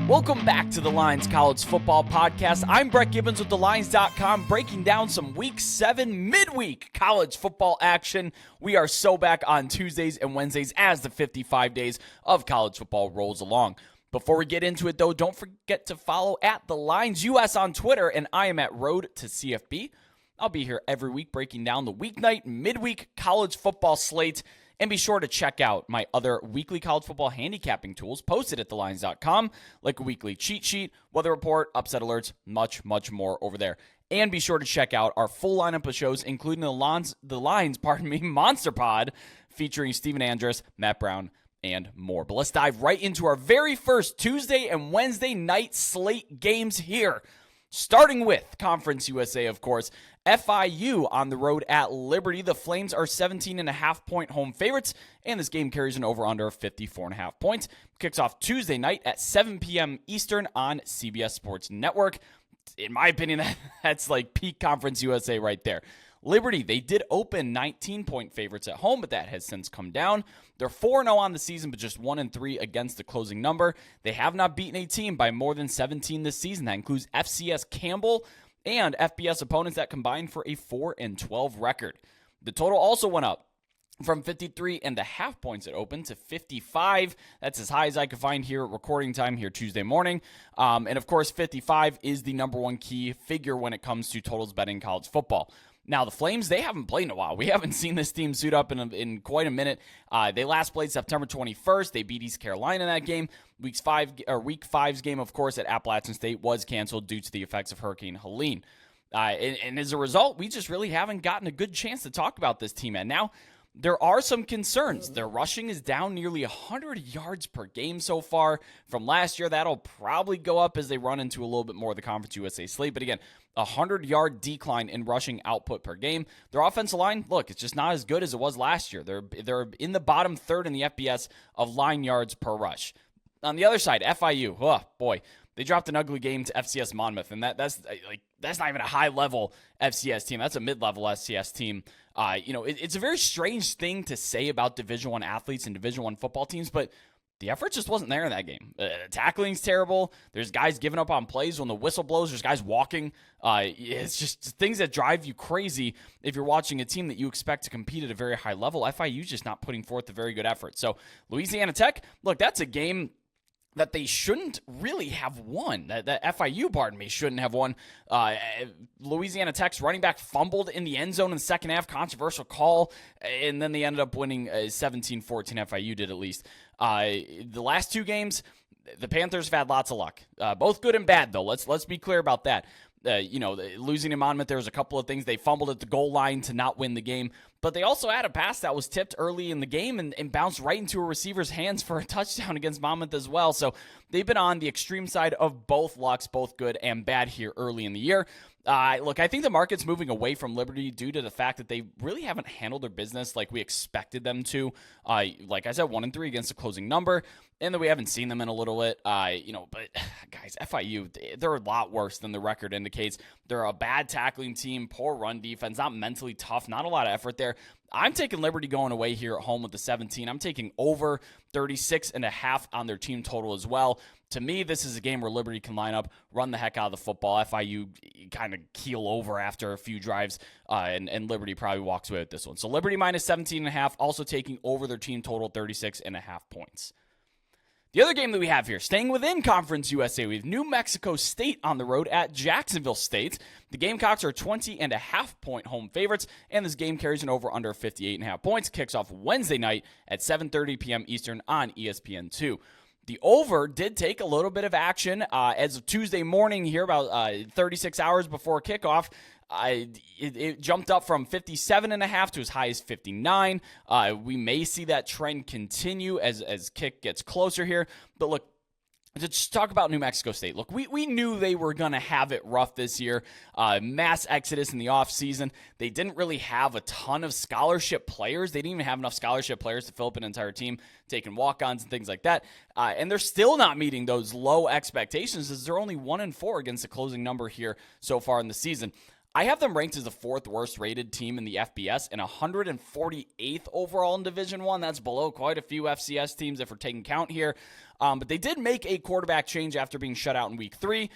Welcome back to the Lines College Football Podcast. I'm Brett Gibbons with TheLines.com, breaking down some Week 7 midweek college football action. We are so back on Tuesdays and Wednesdays as the 55 days of college football rolls along. Before we get into it, though, don't forget to follow at The Lines US on Twitter, and I am at Road to CFB. I'll be here every week breaking down the weeknight, midweek college football slate. And be sure to check out my other weekly college football handicapping tools posted at thelines.com, like a weekly cheat sheet, weather report, upset alerts, much, much more over there. And be sure to check out our full lineup of shows, including the Lines Monster Pod, featuring Steven Andrus, Matt Brown, and more. But let's dive right into our very first Tuesday and Wednesday night slate games here. Starting with Conference USA, of course, FIU on the road at Liberty. The Flames are 17.5-point home favorites, and this game carries an over-under of 54.5 points. Kicks off Tuesday night at 7 p.m. Eastern on CBS Sports Network. In my opinion, that's like peak Conference USA right there. Liberty, they did open 19-point favorites at home, but that has since come down. They're 4-0 on the season, but just 1-3 against the closing number. They have not beaten a team by more than 17 this season. That includes FCS Campbell and FBS opponents that combined for a 4-12 record. The total also went up from 53.5 points at open to 55. That's as high as I could find here at recording time here Tuesday morning. And of course, 55 is the number one key figure when it comes to totals betting college football. Now, the Flames, they haven't played in a while. We haven't seen this team suit up in quite a minute. They last played September 21st. They beat East Carolina in that game. Week 5's game, of course, at Appalachian State was canceled due to the effects of Hurricane Helene. And as a result, we just really haven't gotten a good chance to talk about this team. And now, there are some concerns. Their rushing is down nearly 100 yards per game so far from last year. That'll probably go up as they run into a little bit more of the Conference USA slate. But again, a 100-yard decline in rushing output per game. Their offensive line, look, it's just not as good as it was last year. They're in the bottom third in the FBS of line yards per rush. On the other side, FIU, oh boy, they dropped an ugly game to FCS Monmouth, and that's not even a high-level FCS team. That's a mid-level FCS team. It's a very strange thing to say about Division I athletes and Division I football teams, but the effort just wasn't there in that game. Tackling's terrible. There's guys giving up on plays when the whistle blows. There's guys walking. It's just things that drive you crazy if you're watching a team that you expect to compete at a very high level. FIU's just not putting forth a very good effort. So Louisiana Tech, look, that's a game that they shouldn't really have won. That FIU, shouldn't have won. Louisiana Tech's running back fumbled in the end zone in the second half, controversial call, and then they ended up winning 17-14. FIU did, at least. The last two games, the Panthers have had lots of luck. Both good and bad, though. Let's be clear about that. Losing in Monmouth, there was a couple of things. They fumbled at the goal line to not win the game, but they also had a pass that was tipped early in the game and bounced right into a receiver's hands for a touchdown against Monmouth as well. So they've been on the extreme side of both lucks, both good and bad here early in the year. Look, I think the market's moving away from Liberty due to the fact that they really haven't handled their business like we expected them to. Like I said, 1-3 against the closing number, and then we haven't seen them in a little bit. But guys, FIU, they're a lot worse than the record indicates. They're a bad tackling team, poor run defense, not mentally tough, not a lot of effort there. I'm taking Liberty going away here at home with the 17. I'm taking over 36.5 on their team total as well. To me, this is a game where Liberty can line up, run the heck out of the football. FIU kind of keel over after a few drives, and Liberty probably walks away with this one. So Liberty minus 17.5, also taking over their team total 36.5 points. The other game that we have here, staying within Conference USA, we have New Mexico State on the road at Jacksonville State. The Gamecocks are 20.5-point home favorites, and this game carries an over-under 58.5 points. Kicks off Wednesday night at 7:30 p.m. Eastern on ESPN2. The over did take a little bit of action as of Tuesday morning here, about 36 hours before kickoff. It jumped up from 57.5 to as high as 59. We may see that trend continue as kick gets closer here. But look, to just talk about New Mexico State. Look, we knew they were going to have it rough this year. Mass exodus in the offseason. They didn't really have a ton of scholarship players. They didn't even have enough scholarship players to fill up an entire team, taking walk-ons and things like that. And they're still not meeting those low expectations as they're only 1-4 against the closing number here so far in the season. I have them ranked as the 4th worst rated team in the FBS and 148th overall in Division I. That's below quite a few FCS teams if we're taking count here. But they did make a quarterback change after being shut out in week 3.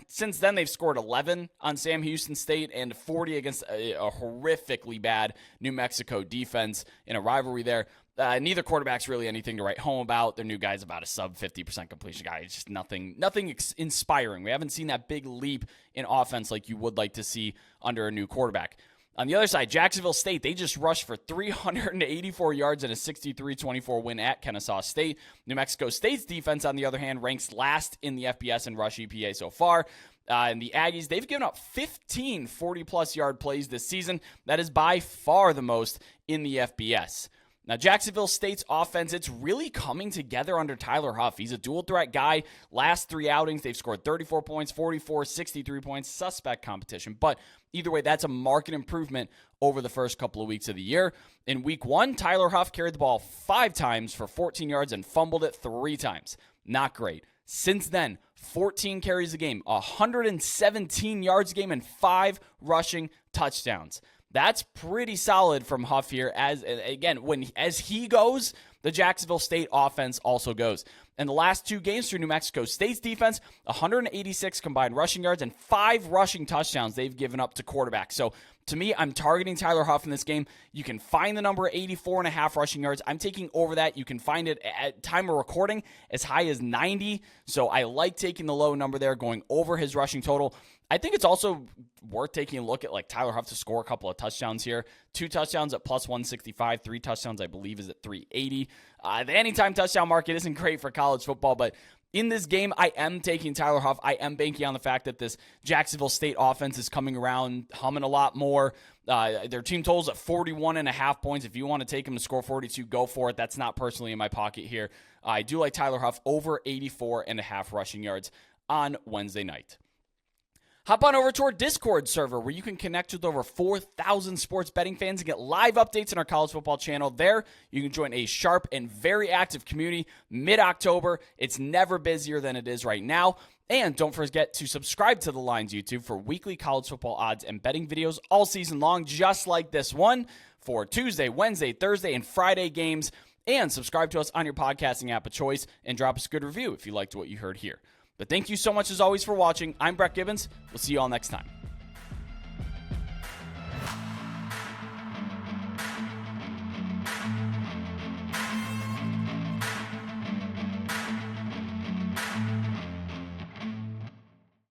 Since then, they've scored 11 on Sam Houston State and 40 against a horrifically bad New Mexico defense in a rivalry there. Neither quarterback's really anything to write home about. Their new guy's about a sub 50% completion guy. It's just nothing inspiring. We haven't seen that big leap in offense like you would like to see under a new quarterback. On the other side, Jacksonville State, they just rushed for 384 yards in a 63-24 win at Kennesaw State. New Mexico State's defense, on the other hand, ranks last in the FBS in rush EPA so far. And the Aggies, they've given up 15 40-plus yard plays this season. That is by far the most in the FBS. Now, Jacksonville State's offense, it's really coming together under Tyler Huff. He's a dual-threat guy. Last 3 outings, they've scored 34 points, 44, 63 points, suspect competition. But either way, that's a marked improvement over the first couple of weeks of the year. In week 1, Tyler Huff carried the ball 5 times for 14 yards and fumbled it 3 times. Not great. Since then, 14 carries a game, 117 yards a game, and 5 rushing touchdowns. That's pretty solid from Huff here. As he goes, the Jacksonville State offense also goes. And the last 2 games for New Mexico State's defense, 186 combined rushing yards and 5 rushing touchdowns they've given up to quarterbacks. So to me, I'm targeting Tyler Huff in this game. You can find the number 84.5 rushing yards. I'm taking over that. You can find it at time of recording as high as 90. So I like taking the low number there, going over his rushing total. I think it's also worth taking a look at Tyler Huff to score a couple of touchdowns here. 2 touchdowns at plus 165, 3 touchdowns I believe is at 380. The anytime touchdown market isn't great for college football, but in this game, I am taking Tyler Huff. I am banking on the fact that this Jacksonville State offense is coming around, humming a lot more. Their team totals at 41.5 points. If you want to take them to score 42, go for it. That's not personally in my pocket here. I do like Tyler Huff over 84.5 rushing yards on Wednesday night. Hop on over to our Discord server where you can connect with over 4,000 sports betting fans and get live updates on our college football channel. There, you can join a sharp and very active community mid-October. It's never busier than it is right now. And don't forget to subscribe to the Lines YouTube for weekly college football odds and betting videos all season long, just like this one for Tuesday, Wednesday, Thursday, and Friday games. And subscribe to us on your podcasting app of choice and drop us a good review if you liked what you heard here. But thank you so much, as always, for watching. I'm Brett Gibbons. We'll see you all next time.